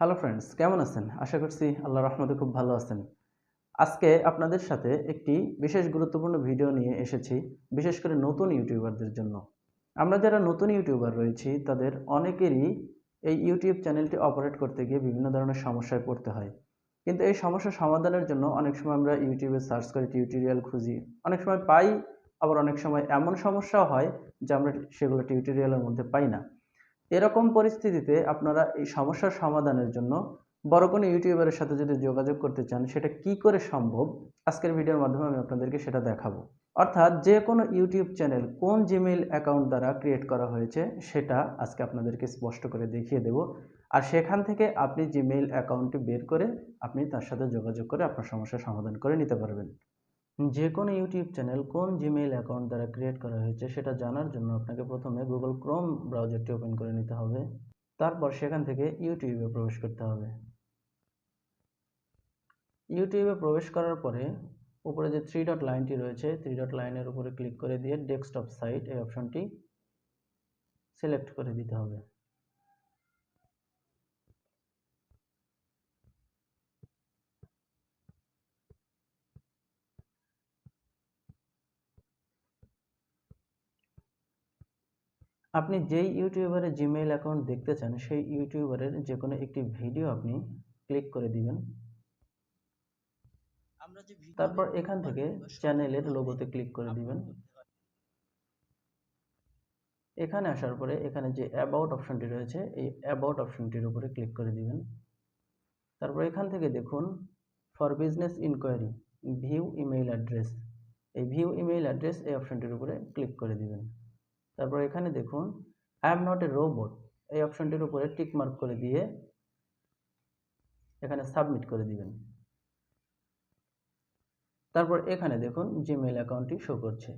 Hello friends, কেমন আছেন? আশা করছি আল্লাহর রহমতে খুব ভালো আছেন। আজকে আপনাদের সাথে একটি বিশেষ গুরুত্বপূর্ণ ভিডিও নিয়ে এসেছি, বিশেষ করে নতুন ইউটিউবারদের জন্য। আমরা যারা নতুন ইউটিউবার রয়েছি তাদের অনেকেরই এই ইউটিউব চ্যানেলটি অপারেট করতে গিয়ে বিভিন্ন ধরনের সমস্যায় পড়তে হয়। কিন্তু এই সমস্যা সমাধানের জন্য অনেক সময় আমরা ইউটিউবে সার্চ করে টিউটোরিয়াল খুঁজি। অনেক সময় পাই, আবার অনেক সময় এমন সমস্যাও হয় যে আমরা সেগুলো টিউটোরিয়ালের মধ্যে পাই না। এরকম পরিস্থিতিতে আপনারা এই সমস্যার সমাধানের জন্য বড় কোনো ইউটিউবারের সাথে যদি যোগাযোগ করতে চান, সেটা কি করে সম্ভব, আজকের ভিডিওর মাধ্যমে আমি আপনাদেরকে সেটা দেখাবো। অর্থাৎ যে কোনো ইউটিউব চ্যানেল কোন জিমেইল অ্যাকাউন্ট দ্বারা ক্রিয়েট করা হয়েছে সেটা আজকে আপনাদেরকে স্পষ্ট করে দেখিয়ে দেব। আর সেখান থেকে আপনি জিমেইল অ্যাকাউন্টটি বের করে আপনি তার সাথে যোগাযোগ করে আপনার সমস্যার সমাধান করে নিতে পারবেন। যে কোনো ইউটিউব চ্যানেল কোন জিমেইল অ্যাকাউন্ট দ্বারা ক্রিয়েট করা হয়েছে সেটা জানার জন্য আপনাকে প্রথমে গুগল ক্রোম ব্রাউজারটি ওপেন করে নিতে হবে। তারপর সেখান থেকে ইউটিউবে প্রবেশ করতে হবে। ইউটিউবে প্রবেশ করার পরে উপরে যে থ্রি ডট লাইনটি রয়েছে, থ্রি ডট লাইনের উপরে ক্লিক করে দিয়ে ডেস্কটপ সাইট এই অপশনটি সিলেক্ট করে দিতে হবে। আপনি যেই ইউটিউবারের জিমেইল অ্যাকাউন্ট দেখতে চান সেই ইউটিউবারের যে কোনো একটি ভিডিও আপনি ক্লিক করে দিবেন। তারপর এখান থেকে চ্যানেলের লোগোতে ক্লিক করে দিবেন। এখানে আসার পরে এখানে যে অ্যাবাউট অপশনটি রয়েছে এই অ্যাবাউট অপশনটির উপরে ক্লিক করে দিবেন। তারপর এখান থেকে দেখুন for business inquiry view email address, এই ভিউ ইমেইল অ্যাড্রেস এই অপশনটির উপরে ক্লিক করে দিবেন। তারপর এখানে দেখুন I am not a robot, এই অপশনটির উপরে টিক মার্ক করে দিয়ে এখানে সাবমিট করে দিবেন। তারপর এখানে দেখুন জিমেইল অ্যাকাউন্টটি শো করছে।